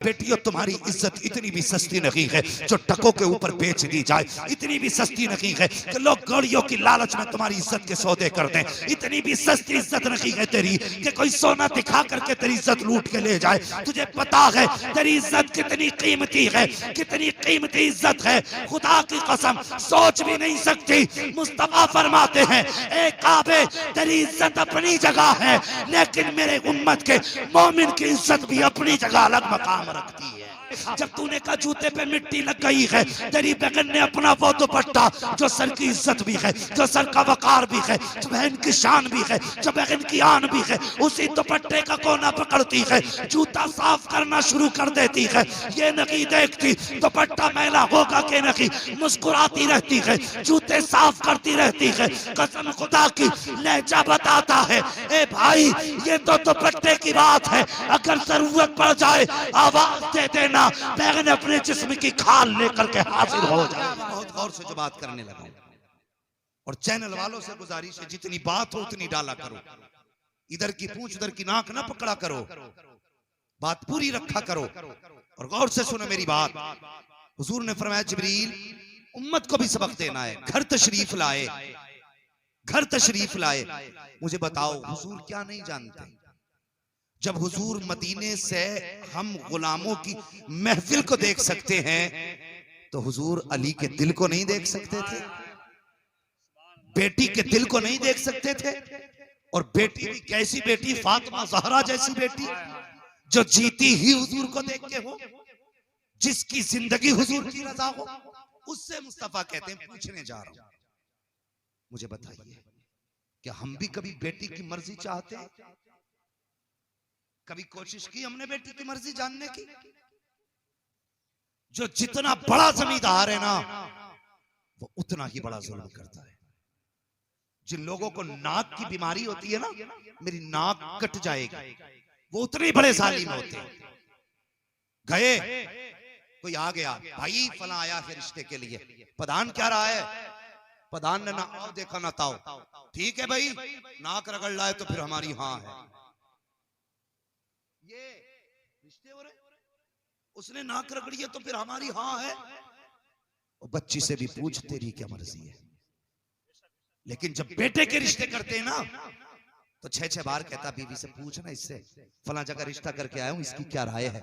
बेटियों तुम्हारी इज्जत इतनी भी सस्ती नहीं है जो टकों के ऊपर बेच दी जाए, इतनी भी सस्ती नहीं है कि लोग गाड़ियों की लालच में तुम्हारी इज्जत के सौदे कर दें, इतनी भी सस्ती इज्जत नहीं है तेरी कि कोई सोना दिखा करके तेरी इज्जत लूट के ले जाए। तुझे पता है तेरी इज्जत कितनी कीमती है, कितनी कीमती इज्जत है, खुदा की कसम सोच भी नहीं सकती। मुस्तफा फरमाते हैं ए काबे तेरी इज्जत अपनी जगह है, लेकिन मेरे उम्मत के मोमिन की इज्जत भी अपनी जगह अलग मकाम रखती है। जब तूने कहा जूते पे मिट्टी लग गई है, तेरी बहन ने अपना वो दुपट्टा जो सर की इज्जत भी है, जो सर का वकार भी है, जो बहन की शान भी है, जो बहन की आन भी है, उसी दुपट्टे का कोना पकड़ती है, जूता साफ करना शुरू कर देती है। ये नहीं देखती दुपट्टा मैला होगा कि नहीं, मुस्कुराती रहती है, जूते साफ करती रहती है। कसम खुदा की लहजा बताता है ए भाई ये तो दुपट्टे की बात है, अगर जरूरत पड़ जाए आवाज दे देना, बहन अपने जिस्म की खाल लेकर के हाजिर हो जाए। बहुत गौर से जो बात करने लगा और चैनल वालों से गुजारिश है जितनी बात हो उतनी डाला करो, इधर की पूंछ उधर की नाक ना पकड़ा करो, बात पूरी रखा करो और गौर से सुनो मेरी बात। हुजूर ने फरमाया जिब्रील उम्मत को भी सबक देना है, घर तशरीफ लाए, घर तशरीफ लाए। मुझे बताओ हुजूर क्या नहीं जानते? जब हुजूर मदीने से हम गुलामों की महफिल को देख सकते हैं तो हुजूर अली के दिल को नहीं देख सकते थे, बेटी के दिल को नहीं देख सकते थे? और बेटी भी कैसी बेटी, फातिमा ज़हरा जैसी बेटी जो जीती ही हुजूर को देख के हो, जिसकी जिंदगी हुजूर की रजा हो, उससे मुस्तफा कहते हैं पूछने जा रहा हूं, मुझे बताइए क्या हम भी कभी बेटी की मर्जी चाहते हैं? कभी कोशिश की हमने बेटी की मर्जी जानने की? जो जितना बड़ा जमींदार है ना वो उतना ही बड़ा जुल्म करता है। जिन लोगों को नाक की बीमारी होती है ना, मेरी नाक कट जाएगी, वो उतने बड़े जालिम होते हैं। गए कोई आ गया, भाई फला आया है रिश्ते के लिए, प्रधान क्या रहा है? प्रधान ने ना आओ देखा ना ताओ, ठीक है भाई नाक रगड़ लाए तो फिर हमारी हाँ है। ये रिश्ते हो रहे, उसने नाक रगड़ी है तो फिर हमारी हाँ है। और बच्ची से भी पूछ तेरी क्या मर्जी है, लेकिन जब बेटे के रिश्ते करते हैं ना तो 6-6 बार कहता बीवी से पूछना इससे फला जगह रिश्ता करके आया हूं, इसकी क्या राय है,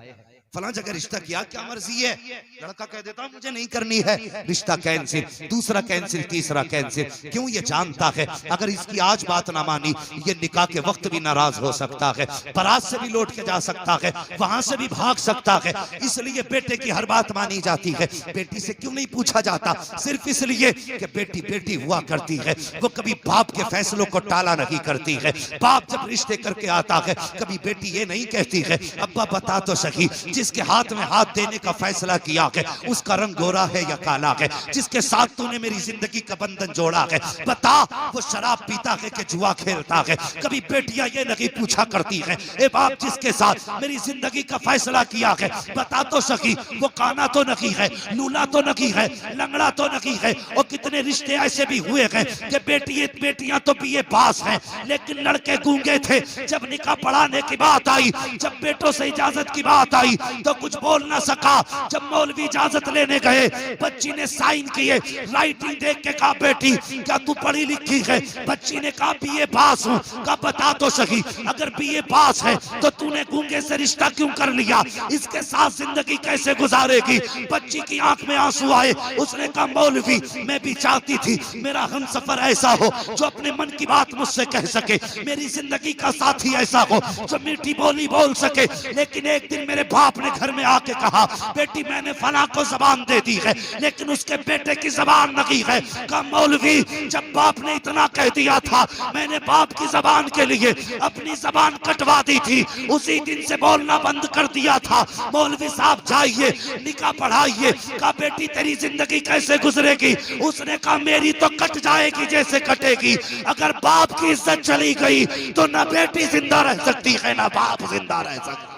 फला जगह रिश्ता किया क्या मर्जी है? लड़का कह देता मुझे नहीं करनी है, रिश्ता कैंसिल, दूसरा कैंसिल, तीसरा कैंसिल। क्यों? ये जानता है अगर इसकी आज बात ना मानी ये निकाह के वक्त भी नाराज हो सकता है, बारात से भी लौट के जा सकता है, वहां से भी भाग सकता है, इसलिए बेटे की हर बात मानी जाती है। बेटी से क्यों नहीं पूछा जाता? सिर्फ इसलिए कि बेटी बेटी हुआ करती है, वो कभी बाप के फैसलों को टाला नहीं करती है। बाप जब रिश्ते करके आता है कभी बेटी ये नहीं कहती है अब्बा बता तो सही जिसके हाथ में हाथ देने का फैसला किया है उसका रंग गोरा है या काला है, जिसके साथ तूने मेरी जिंदगी का बंधन जोड़ा है बता वो शराब पीता है कि जुआ खेलता है। कभी बेटियां ये नहीं पूछा करती है ए बाप जिसके साथ मेरी जिंदगी का फैसला किया है बता तो सही वो काना तो नहीं है, लूला तो नहीं है, लंगड़ा तो नहीं है। और कितने रिश्ते ऐसे भी हुए हैं कि बेटियां तो बीए पास हैं लेकिन लड़के गूंगे थे। जब निकाह पढ़ाने की बात आई, जब बेटों से इजाजत की बात आई तो कुछ बोल ना सका। जब मौलवी इजाजत लेने गए बच्ची ने साइन किए, राइटिंग देख के कहा बेटी क्या तू पढ़ी लिखी है? बच्ची ने कहा बीए पास हूँ। कहा बता तो सही अगर बीए पास है तो तूने गूंगे से रिश्ता क्यों कर लिया? इसके साथ जिंदगी कैसे गुजारेगी? बच्ची की आंख में आंसू आए, उसने कहा मौलवी मैं भी चाहती थी मेरा हमसफर ऐसा हो जो अपने मन की बात मुझसे कह सके, मेरी जिंदगी का साथी ऐसा हो जो मीठी बोली बोल सके। लेकिन एक दिन मेरे बाप ने घर में आके कहा बेटी मैंने फला को जबान दे दी है लेकिन उसके बेटे की जबान नहीं है। कहा मौलवी जब बाप ने इतना कह दिया था मैंने बाप की जबान के लिए अपनी जबान कटवा दी थी, उसी दिन से बोलना बंद कर दिया था। मौलवी साहब जाइए निकाह पढ़ाइए। कहा बेटी तेरी जिंदगी कैसे गुजरेगी? उसने कहा मेरी तो कट जाएगी जैसे कटेगी। अगर बाप की इज्जत चली गई तो ना बेटी जिंदा रह सकती है ना बाप जिंदा रह सकता।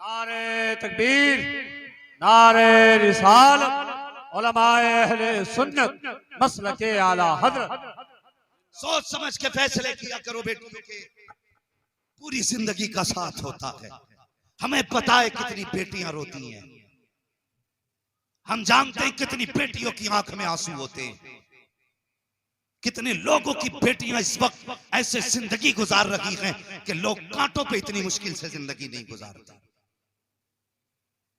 नारे तकबीर, नारे रिसालत, उलमाए अहले सुन्नत मसलके आला हजरत। सोच समझ के फैसले किया करो बेटियों के, पूरी जिंदगी का साथ होता है। हमें पता है कितनी बेटियां रोती हैं, हम जानते हैं कितनी बेटियों की आंख में आंसू होते हैं, कितने लोगों की बेटियां इस वक्त ऐसे जिंदगी गुजार रही हैं कि लोग कांटों पे इतनी मुश्किल से जिंदगी नहीं गुजारते।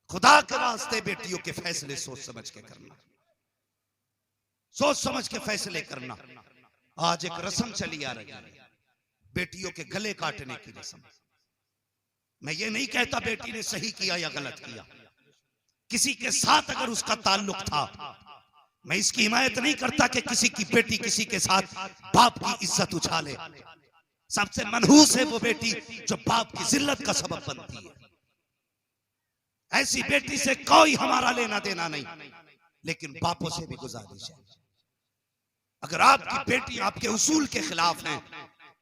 खुदा के वास्ते बेटियों के फैसले सोच समझ के करना, सोच समझ के फैसले करना। आज एक रस्म चली आ रही है, बेटियों के गले काटने की रस्म। मैं ये नहीं कहता बेटी ने सही किया या गलत किया, किसी के साथ अगर उसका ताल्लुक था, मैं इसकी हिमायत नहीं करता कि किसी की बेटी किसी के साथ बाप की इज्जत उछाले। सबसे मनहूस है वो बेटी जो बाप की जिल्लत का सबब बनती है। ऐसी बेटी से कोई हमारा लेना देना नहीं, लेकिन बापों से भी गुजारिश है, अगर आपकी बेटी आपके उसूल के खिलाफ है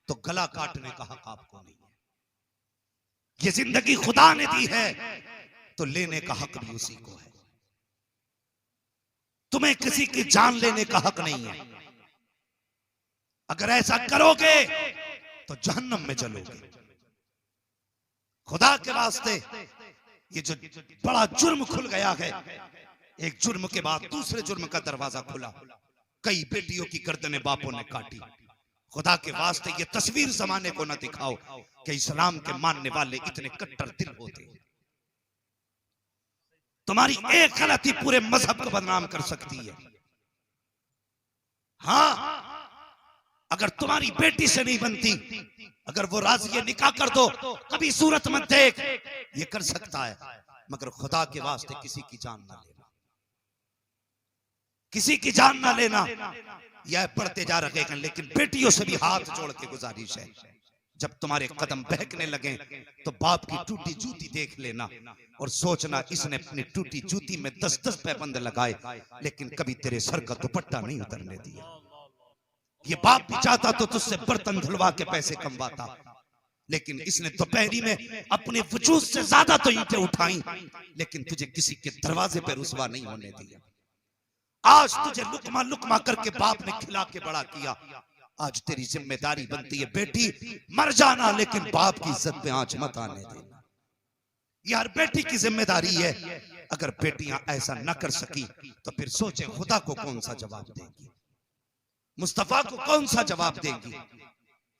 तो गला काटने का हक आपको नहीं है। ये जिंदगी खुदा ने दी है तो लेने का हक भी उसी को है। तुम्हें किसी की जान लेने का हक नहीं है। अगर ऐसा करोगे तो जहन्नम में चलोगे। खुदा के वास्ते ये जो बड़ा जुर्म खुल गया है, एक जुर्म के बाद दूसरे जुर्म का दरवाजा खुला, कई बेटियों की गर्दनें बापों ने काटी। खुदा के वास्ते ये तस्वीर जमाने को न दिखाओ कि इस्लाम के मानने वाले इतने कट्टर दिल होते। तुम्हारी एक गलती पूरे मजहब को बदनाम कर सकती है। हाँ, अगर तुम्हारी बेटी से नहीं बनती, अगर वो राजी है निकाह कर दो, कभी सूरत मत देख, ये कर सकता है, मगर खुदा के वास्ते किसी की जान ना लेना, किसी की जान ना लेना। यह पढ़ते जा रहे हैं, लेकिन बेटियों से भी हाथ जोड़ के गुजारिश है, जब तुम्हारे कदम बहकने लगे तो बाप की टूटी जूती देख लेना और सोचना इसने अपनी टूटी जूती में 10-10 पैबंद लगाए, लेकिन कभी तेरे सर का दुपट्टा नहीं उतरने दिया। ये बाप भी चाहता तो तुझसे बर्तन धुलवा के पैसे कमवाता, लेकिन इसने दोपहरी में अपने वजूद से ज्यादा तो ईंटें उठाई, लेकिन तुझे किसी के दरवाजे पे रुसवा नहीं होने दिया। आज तुझे लुकमा लुकमा करके बाप ने खिला के बड़ा किया। आज तेरी जिम्मेदारी बनती है बेटी, मर जाना लेकिन बाप की इज्जत पे आंच मत आने देना। यार बेटी की जिम्मेदारी है। अगर बेटियां ऐसा न कर सकी तो फिर सोचें खुदा को कौन सा जवाब देगी, मुस्तफा को कौन सा जवाब देगी।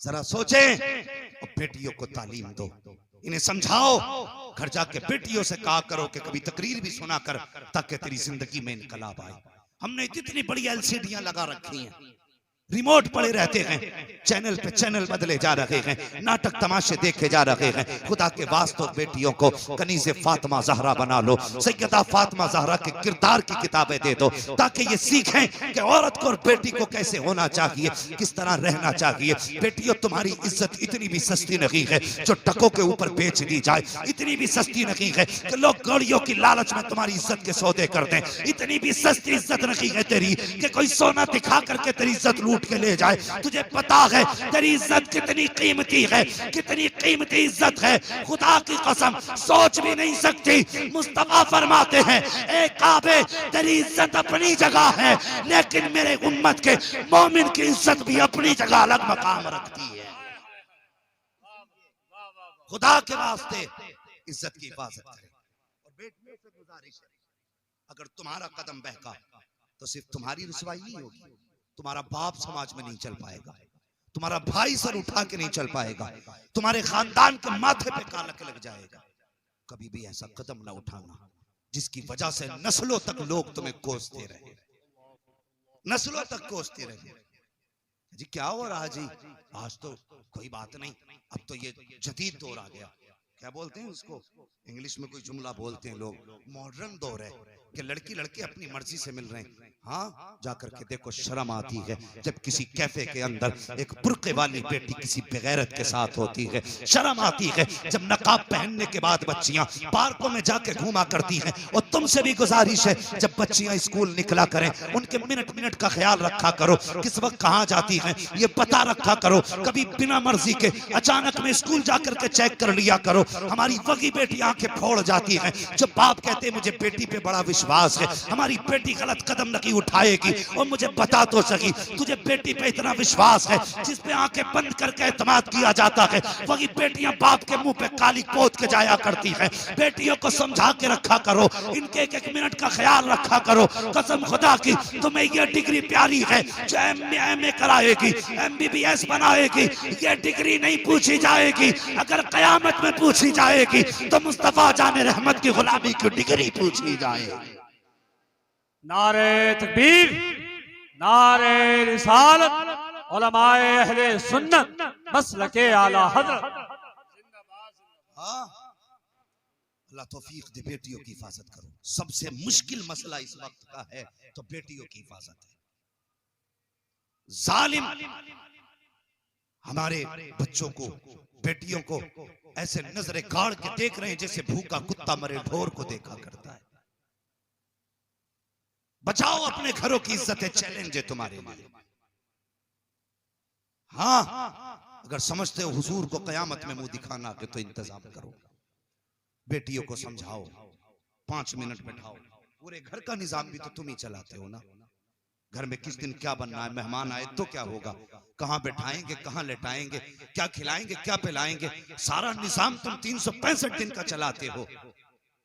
जरा सोचें और बेटियों को तालीम दो, इन्हें समझाओ। घर जाके बेटियों से कहा करो कि कभी तकरीर भी सुना कर, ताकि तेरी जिंदगी में इनकलाब आए। हमने कितनी बड़ी एलसीडियां लगा रखी हैं, रिमोट पड़े रहते हैं, चैनल पे चैनल बदले जा रहे हैं, नाटक तमाशे देखे जा रहे हैं। खुदा के वास्ते बेटियों को कनीज़े फातिमा ज़हरा बना लो, सैयदा फातिमा ज़हरा के किरदार की किताबें दे दो, ताकि ये सीखें कि औरत को और बेटी को कैसे होना चाहिए, किस तरह रहना चाहिए। बेटियों, तुम्हारी इज्जत इतनी भी सस्ती नहीं है जो टकों के ऊपर बेच दी जाए, इतनी भी सस्ती नहीं है कि लोग गौड़ियों की लालच में तुम्हारी इज्जत के सौदे कर दें, इतनी भी सस्ती इज्जत नहीं है तेरी कि कोई सोना दिखा करके तेरी इज्जत लूट के ले जाए। तुझे पता है तेरी इज्जत कितनी कीमती है, कितनी कीमती इज्जत है, खुदा की कसम सोच भी नहीं सकती। मुस्तफा फरमाते हैं, ए काबे तेरी इज्जत अपनी जगह है, लेकिन मेरे उम्मत के मोमिन की इज्जत भी अपनी जगह अलग मकाम रखती है। खुदा के वास्ते इज्जत की हिफाजत करें। और बेटियों से गुजारिश है, अगर तुम्हारा कदम बहका तो सिर्फ तुम्हारी रुसवाई नहीं होगी, तुम्हारा बाप समाज में नहीं चल पाएगा, तुम्हारा भाई सर उठा के नहीं चल पाएगा, तुम्हारे खानदान के माथे पे कालक लग जाएगा। कभी भी ऐसा कदम ना उठाना जिसकी वजह से नस्लों तक लोग तुम्हें कोसते रहे, नस्लों तक कोसते रहे। जी क्या हो रहा जी, आज तो कोई बात नहीं, अब तो ये जदीद दौर आ गया, क्या बोलते हैं उसको, इंग्लिश में कोई जुमला बोलते हैं लोग, मॉडर्न दौर है कि लड़की लड़के अपनी मर्जी से मिल रहे हैं। हाँ, जाकर के देखो शर्म आती है जब किसी कैफे के अंदर एक बुर्के वाली बेटी किसी बेगैरत के साथ होती है, शर्म आती है जब नकाब पहनने के बाद बच्चियां पार्कों में जाके घूमा करती हैं। और तुमसे भी गुजारिश है, जब बच्चियां स्कूल निकला करें उनके मिनट मिनट का ख्याल रखा करो, किस वक्त कहाँ जाती हैं ये पता रखा करो। कभी बिना मर्जी के अचानक में स्कूल जाकर के चेक कर लिया करो। हमारी वही बेटी आंखें फोड़ जाती हैं जब बाप कहते हैं मुझे बेटी पे बड़ा विश्वास है, हमारी बेटी गलत कदम नहीं नहीं उठाएगी। और मुझे बता तो सकी, तुझे बेटी पे इतना विश्वास है जिस पे आंखें बंद करके एतमाद किया जाता है, वही बेटियां बाप के मुंह पे काली पोत के जाया करती हैं। बेटियों को समझा के रखा करो, इनके एक एक मिनट का ख्याल रखा करो। कसम खुदा की तुम्हें ये डिग्री प्यारी है जो एमए कराएगी, एमबीबीएस बनाएगी। ये डिग्री नहीं पूछी जाएगी, अगर कयामत में पूछी जाएगी तो मुस्तफा जाने रहमत की गुलामी की डिग्री पूछी जाएगी। नारे तकबीर, नारे रिसालत, उलमाए अहले सुन्नत मसलके आला हज़रत। हाँ, अल्लाह तौफीक दे, बेटियों की हिफाजत करो। सबसे मुश्किल मसला इस वक्त का है तो बेटियों की हिफाजत है। जालिम हमारे बच्चों को, बेटियों को ऐसे नजरे गाड़ के देख रहे हैं जैसे भूखा कुत्ता मरे ढोर को देखा करता है। बचाओ अपने घरों की इज्जत है, चैलेंज है तुम्हारे लिए। हाँ, अगर समझते हो हुजूर को कयामत में मुंह दिखाना के तो इंतजाम करो। बेटियों को समझाओ, 5 मिनट बैठाओ। पूरे घर का निजाम भी तो तुम ही चलाते हो ना। घर में किस दिन क्या बनना है, मेहमान आए तो क्या होगा, कहां बैठाएंगे, कहां लेटाएंगे, क्या खिलाएंगे, क्या पिलाएंगे, सारा निजाम तुम 365 दिन का चलाते हो।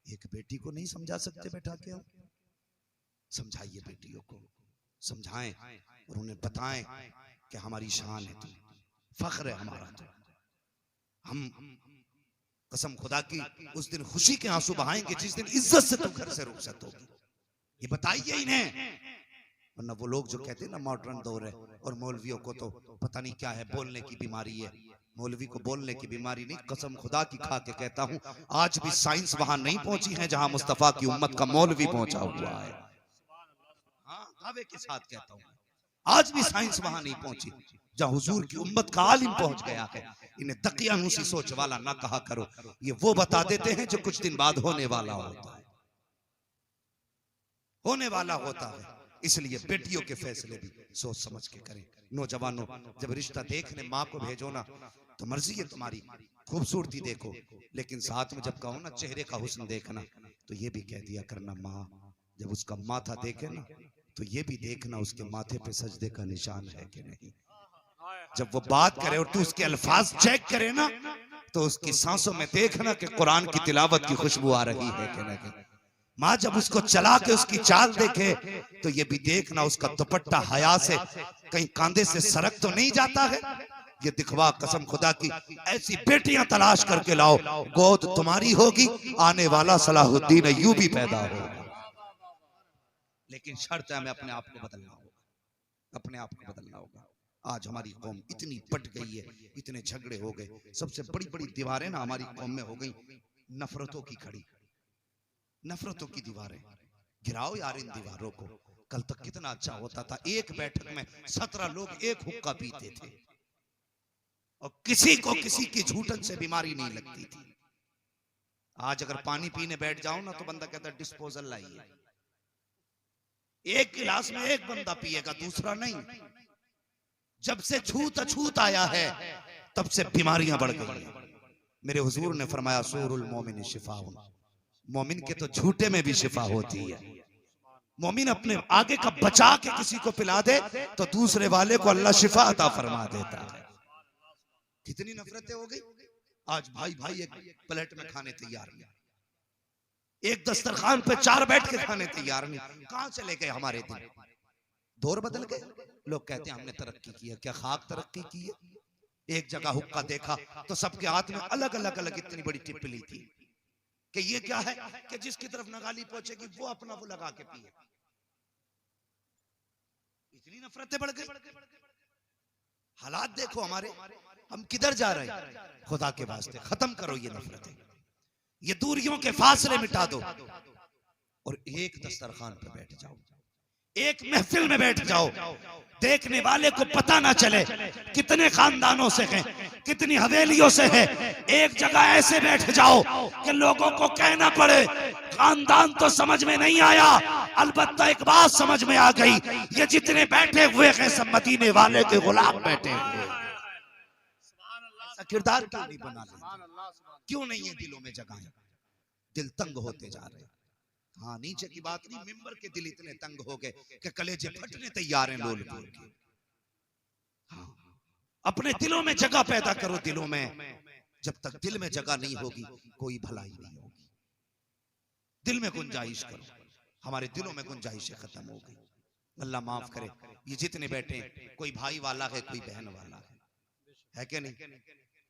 एक बेटी को नहीं समझा सकते बैठा के? आओ, समझाइए बेटियों को, समझाएं और उन्हें बताएं कि हमारी शान है, तुम फख्र है हमारा। तो हम कसम खुदा की उस दिन खुशी के आंसू बहाएंगे जिस दिन इज्जत से तुम घर से रुखसत होगी। ये बताइए इन्हें। वरना वो लोग जो कहते हैं ना मॉडर्न दौर है और मौलवियों को तो पता नहीं क्या है, बोलने की बीमारी है। मौलवी को बोलने की बीमारी नहीं, कसम खुदा की खा के कहता हूं, आज भी साइंस वहां नहीं पहुंची है जहां मुस्तफा की उम्मत का मौलवी पहुंचा हुआ है। हाँ, दावे के साथ कहता हूं, आज भी साइंस वहां नहीं पहुंची जहां हुजूर की उम्मत का आलिम पहुंच गया है। इन्हें तकियानूसी सोच वाला ना कहा करो, ये वो बता देते हैं जो कुछ दिन बाद होने वाला होता है, होने वाला होता है। इसलिए बेटियों के फैसले भी सोच समझ के करें। नौजवानों, जब रिश्ता देखने माँ को भेजो ना तो मर्जी है तुम्हारी, खूबसूरती देखो, लेकिन साथ में जब कहो ना चेहरे का हुस्न देखना तो ये भी कह दिया करना, माँ जब उसका माथा देखे ना तो ये भी देखना उसके माथे पे सजदे का निशान है कि नहीं। जब वो बात करे और तू उसके अल्फाज चेक करे ना तो उसकी सांसों में देखना कि कुरान की तिलावत की खुशबू आ रही है कि नहीं। माँ जब उसको चला के उसकी चाल देखे तो ये भी देखना उसका दुपट्टा हया से कहीं कांधे से सरक तो नहीं जाता है। ये दिखवा कसम खुदा की ऐसी बेटियां तलाश करके लाओ, गोद तुम्हारी होगी, आने वाला सलाहुद्दीन अय्यूबी पैदा होगा। लेकिन शर्त है हमें अपने आप को बदलना होगा, अपने आप को बदलना होगा। आज हमारी कौम इतनी बट गई है, इतने झगड़े हो गए, सबसे बड़ी बड़ी दीवारें ना हमारी कौम में हो गई नफरतों की खड़ी, नफरतों की दीवारें। गिराओ यार इन दीवारों को। कल तक कितना अच्छा होता था, एक बैठक में 17 लोग एक हुक्का पीते थे और किसी को किसी की झूठन से बीमारी नहीं लगती थी। आज अगर पानी पीने बैठ जाओ ना तो बंदा कहता डिस्पोजल लाइए। एक गिलास में एक बंदा पिएगा, दूसरा नहीं। जब से छूत अछूत आया है तब से बीमारियां बढ़ गई हैं। मेरे हुजूर ने फरमाया सूरुल मोमिन शिफाउन, मोमिन के तो झूठे में भी शिफा होती है। मोमिन अपने आगे का बचा के किसी को पिला दे तो दूसरे वाले को अल्लाह शिफा अता फरमा देता है। कितनी नफरतें हो गई। आज भाई भाई एक प्लेट में खाने तैयार नहीं, एक दस्तरखान पे 4 बैठ के खाने तैयार नहीं। कहां चले गए हमारे दिन, दौर बदल गए। लोग कहते हैं हमने तरक्की की है, क्या खाक तरक्की की है। एक जगह हुक्का देखा तो सबके हाथ में अलग अलग अलग इतनी बड़ी टिप्पणी थी कि ये क्या है कि जिसकी तरफ नगाली पहुंचेगी वो अपना वो लगा के पिए। इतनी नफरतें बढ़ गई। हालात देखो हमारे, हम किधर जा रहे हैं। खुदा के वास्ते खत्म करो ये नफरतें, ये दूरियों के फासले मिटा दो और एक दस्तरखान पर बैठ जाओ, एक महफिल में बैठ जाओ। देखने वाले को पता ना चले कितने खानदानों से हैं, कितनी हवेलियों से है। एक जगह ऐसे बैठ जाओ कि लोगों को कहना पड़े खानदान तो समझ में नहीं आया, अलबत्ता एक बात समझ में आ गई, ये जितने बैठे हुए हैं सब मदीने वाले के गुलाम बैठे हुए। ऐसा किरदार क्यों नहीं बना लेते, क्यों नहीं है दिलों में जगह। दिल तंग होते जा रहे। हाँ, नीचे की बात नहीं, मिंबर के दिल इतने तंग हो गए कि कलेजे फटने तैयार हैं लोल बोल के। हाँ, अपने दिलों में जगह पैदा करो, दिलों में। जब तक दिल में जगह नहीं होगी कोई भलाई नहीं होगी। दिल में गुंजाइश करो। हमारे दिलों में गुंजाइशें खत्म हो गई। अल्लाह माफ करे, ये जितने बैठे कोई भाई वाला है, कोई बहन वाला है कि नहीं?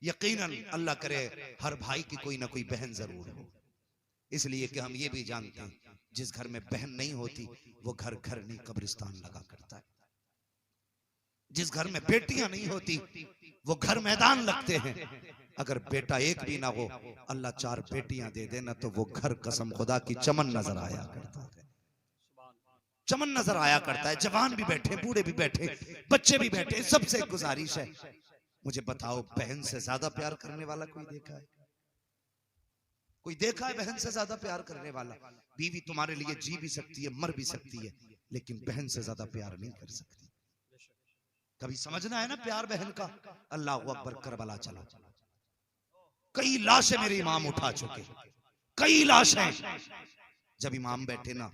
यकीनन अल्लाह करे हर भाई की कोई ना कोई बहन जरूर हो। इसलिए कि हम ये भी जानते हैं जिस घर में बहन नहीं होती वो घर घर नहीं कब्रिस्तान लगा करता है। जिस घर में बेटियां नहीं होती वो घर मैदान लगते हैं। अगर बेटा एक भी ना हो, अल्लाह 4 बेटियां दे देना तो वो घर कसम खुदा की चमन नजर आया करता है। चमन नजर आया करता है। जवान भी बैठे, बूढ़े भी बैठे, बच्चे भी बैठे। सबसे गुजारिश है, मुझे बताओ बहन से ज्यादा प्यार करने वाला कोई देखा है? कोई देखा है बहन से ज्यादा प्यार करने वाला? बीवी तुम्हारे लिए जी भी सकती है, मर भी सकती है, लेकिन बहन से ज्यादा प्यार नहीं कर सकती। कभी समझना है ना प्यार बहन का। अल्लाह अकबर, करबला चला, कई लाशें मेरे इमाम उठा चुके, कई लाशें। जब इमाम बैठे ना,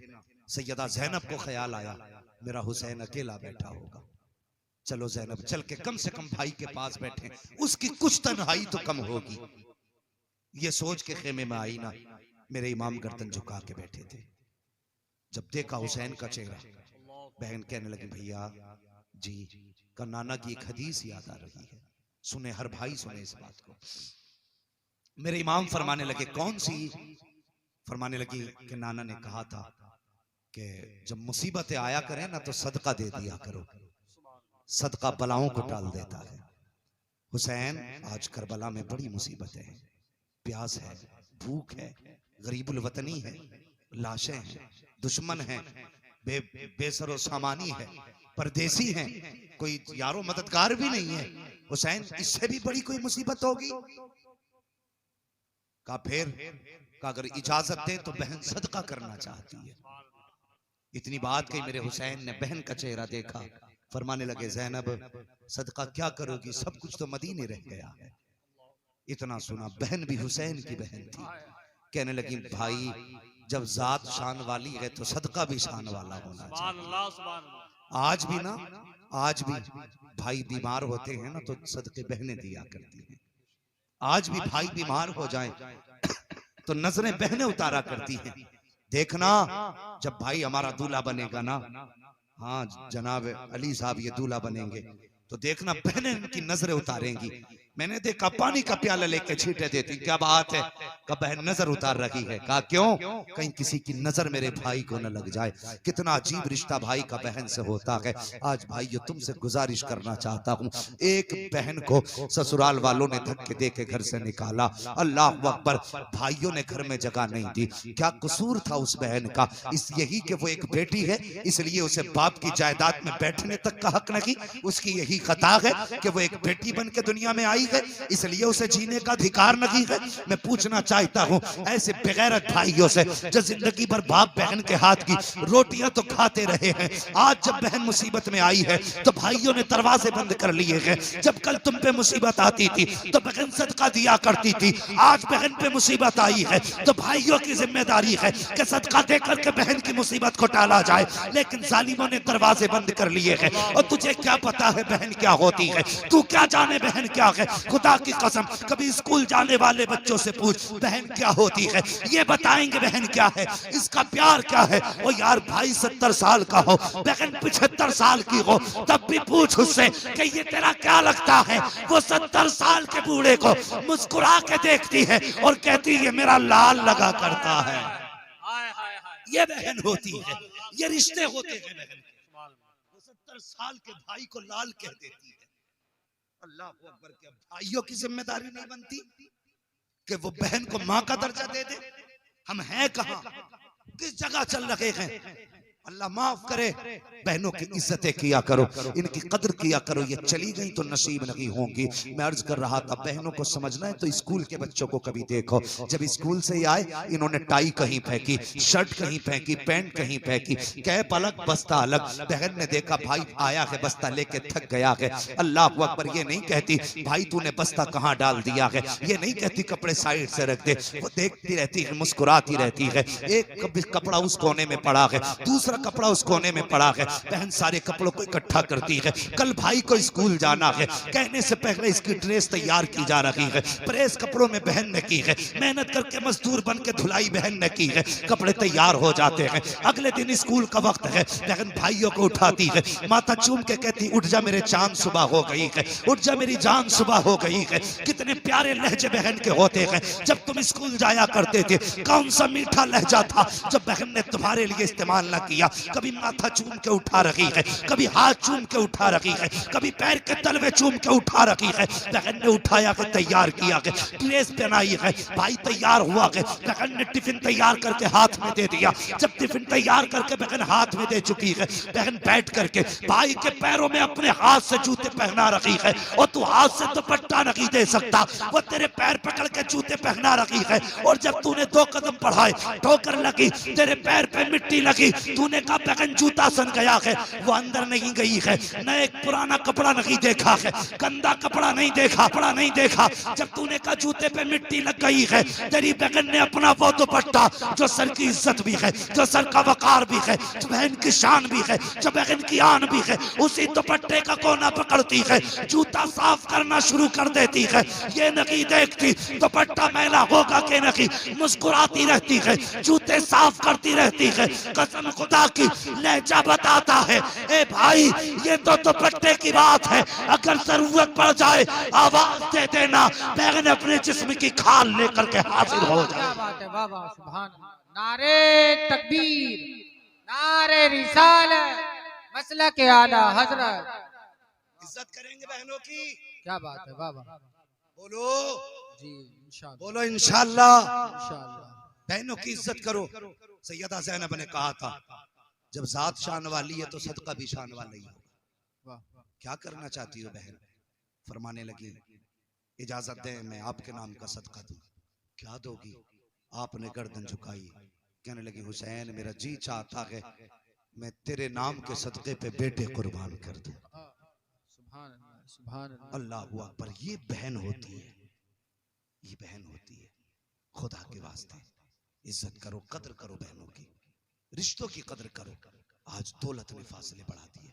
सैयदा ज़ैनब को ख्याल आया मेरा हुसैन अकेला बैठा होगा। चलो ज़ैनब चल के कम से कम भाई के पास बैठे, उसकी कुछ तन्हाई तो कम होगी। ये सोच के खेमे में आई ना, मेरे इमाम गर्दन झुका के बैठे थे। जब देखा हुसैन का चेहरा, बहन कहने लगी भैया जी का नाना की एक हदीस याद आ रही है, सुने हर भाई सुने इस बात को। मेरे इमाम फरमाने लगे कौन सी? फरमाने लगी कि नाना ने कहा था कि जब मुसीबतें आया करें ना तो सदका दे दिया करो, सदका बलाओं को टाल देता है। हुसैन आज करबला में बड़ी मुसीबतें हैं, प्यास है, भूख है, गरीबुल वतनी है, लाशें हैं, दुश्मन हैं, बेसरो सामानी है, परदेसी हैं, कोई यारो मददगार भी नहीं है। हुसैन इससे भी बड़ी कोई मुसीबत होगी? का फिर का अगर इजाजत दे तो बहन सदका करना चाहती है। इतनी बात कही, मेरे हुसैन ने बहन का चेहरा देखा, फरमाने लगे ज़ैनब सदका क्या करोगी, सब कुछ तो मदीने रह गया है। इतना सुना, बहन भी हुसैन की बहन थी, कहने लगी भाई जब जात शान वाली है तो सदका भी शान वाला होना चाहिए। आज भी ना, आज भी भाई बीमार होते हैं ना तो सदके बहनें दिया करती हैं। आज भी भाई बीमार हो जाए तो नजरें बहनें उतारा करती हैं। देखना जब भाई हमारा दूल्हा बनेगा ना, हाँ जनाब अली साहब ये दूल्हा बनेंगे, तो देखना बहनें इनकी नजरें उतारेंगी। मैंने देखा पानी का प्याला लेके छींटे देती, क्या बात है, का बहन नजर उतार रही है। कहा क्यों? कहीं किसी की नजर मेरे भाई को न लग जाए। कितना अजीब रिश्ता भाई का बहन से होता है। आज भाइयों तुमसे गुजारिश करना चाहता हूँ, एक बहन को ससुराल वालों ने धक्के दे के घर से निकाला, अल्लाह अकबर, भाइयों ने घर में जगह नहीं दी। क्या कसूर था उस बहन का? इस यही कि वो एक बेटी है, इसलिए उसे बाप की जायदाद में बैठने तक का हक नहीं। उसकी यही खता है कि वो एक बेटी बन के दुनिया में आई है, इसलिए उसे जीने का अधिकार नहीं है। मैं पूछना चाहता हूँ ऐसे बेगैरत भाइयों से जो जिंदगी भर बाप बहन के हाथ की रोटियां तो खाते रहे हैं, आज जब बहन मुसीबत में आई है तो भाइयों ने दरवाजे बंद कर लिए हैं। जब कल तुम पे मुसीबत आती थी तो बहन सदका दिया करती थी, आज बहन पे मुसीबत आई है तो भाइयों की जिम्मेदारी है कि सदका देकर के बहन की मुसीबत को टाला जाए। लेकिन जालिमों ने दरवाजे बंद कर लिए हैं। और तुझे क्या पता है बहन क्या होती है? तू क्या जाने बहन क्या है? खुदा की कसम कभी स्कूल जाने वाले बच्चों से पूछ बहन क्या होती है, ये बताएंगे बहन क्या है, इसका प्यार क्या है। ओ यार भाई 70 साल का हो, बहन 75 साल की हो, तब भी पूछ उससे कि ये तेरा क्या लगता है। वो 70 साल के बूढ़े को मुस्कुरा के देखती है और कहती है मेरा लाल लगा करता है। ये बहन होती है, ये रिश्ते होते हैं बहन। वो 70 साल के भाई को लाल कह देती है। अल्लाह अकबर, के भाइयों की जिम्मेदारी नहीं बनती कि वो बहन को माँ का दर्जा दे दे? हम हैं कहां, किस जगह चल रहे हैं? अल्लाह माफ करे। बहनों की इज्जतें किया करो, इनकी कदर किया करो। ये चली गई तो नसीब नहीं होंगी। मैं अर्ज कर रहा था, बहनों को समझना है तो स्कूल के बच्चों को कभी देखो, जब स्कूल से ही आए इन्होंने टाई कहीं फेंकी, शर्ट कहीं फेंकी, पैंट कहीं फेंकी, कैप अलग बस्ता अलग। बहन ने देखा भाई आया है बस्ता लेके थक गया है, अल्लाह अकबर ये नहीं कहती भाई तूने बस्ता कहाँ डाल दिया है, ये नहीं कहती कपड़े साइड से रख दे। वो देखती रहती है, मुस्कुराती रहती है। एक कपड़ा उस कोने में पड़ा है, दूसरा कपड़ा उस कोने में पड़ा है। बहन सारे कपड़ों को इकट्ठा करती है। कल भाई को स्कूल जाना है, कहने से पहले इसकी ड्रेस तैयार की जा रही है। प्रेस कपड़ों में बहन ने की है, मेहनत करके मजदूर बन के धुलाई बहन ने की है। कपड़े तैयार हो जाते हैं, अगले दिन स्कूल का वक्त है। बहन भाइयों को उठाती है, माथा चूम के कहती उठ जा मेरे चांद सुबह हो गई है, उठ जा मेरी जान सुबह हो गई है। कितने प्यारे लहजे बहन के होते हैं। जब तुम स्कूल जाया करते थे कौन सा मीठा लहजा था जब बहन ने तुम्हारे लिए इस्तेमाल न किया। कभी माथा चूम के उठा रही है, कभी हाथ चूम के उठा रही है, कभी पैर के तलवे चूम के उठा रही है। बहन ने उठाया के तैयार किया है, ड्रेस पहनाई है, भाई तैयार हुआ है। बहन ने टिफिन तैयार करके हाथ में दे दिया। जब टिफिन तैयार करके बहन हाथ में दे चुकी है, बहन बैठ करके भाई के पैरों में अपने हाथ से जूते पहना रही है। और तू हाथ से दुपट्टा नहीं दे सकता, वो तेरे पैर पकड़ के जूते पहना रही है। और जब तूने 2 कदम बढ़ाए ठोकर लगी, तेरे पैर पे मिट्टी लगी, तूने कहा बहन जूता सन गया है। वो अंदर नहीं गई है, न एक पुराना कपड़ा नहीं देखा है, गंदा कपड़ा नहीं देखा, कपड़ा नहीं देखा। जब तूने कहा जूते पे मिट्टी लग गई है, तेरी बहन ने अपना वो दुपट्टा जो सर की इज्जत भी है, जो सर का वकार भी है, जो बहन की शान भी है, जो बहन की आन भी है, उसी दुपट्टे का कोना पकड़ती है, जूता साफ करना शुरू कर देती है। ये नहीं देखती दुपट्टा मैला होगा कि नहीं, मुस्कुराती रहती है, जूते साफ करती रहती है। कसम खुदा की लहजा बताता है, ए भाई ये तो दुपट्टे की बात है, अगर जरूरत पड़ जाए आवाज दे देना, बहन अपने जिस्म की खाल लेकर के हाजिर हो जाए। क्या बात है, वाह वाह, सुभान अल्लाह। नारे तकबीर, नारे रिसालत, मसला के आला हजरत। इज्जत करेंगे बहनों की। क्या बात है, वाह वाह। बोलो जी इंशाअल्लाह, बोलो इंशाअल्लाह। इंशाअल्लाह। बहनों की इज्जत करो। सैयदा ज़ैनब ने कहा था जब जात शान वाली है तो सदका भी शान वाला ही होगा। वाह, क्या करना चाहती हो बहन? फरमाने लगी इजाजत दें मैं आपके नाम का सदका दूं। क्या दोगी? आपने गर्दन झुकाई, कहने लगी हुसैन मेरा जी चाहता है मैं तेरे नाम के सदके पे बेटे कुर्बान कर दूं। सुभान अल्लाह, सुभान अल्लाह। अल्लाहू अकबर। ये बहन होती है, ये बहन होती है। खुदा के वास्ते इज्जत करो, कदर करो बहनों की, रिश्तों की कदर करो। आज दौलत ने फासले बढ़ा दिए।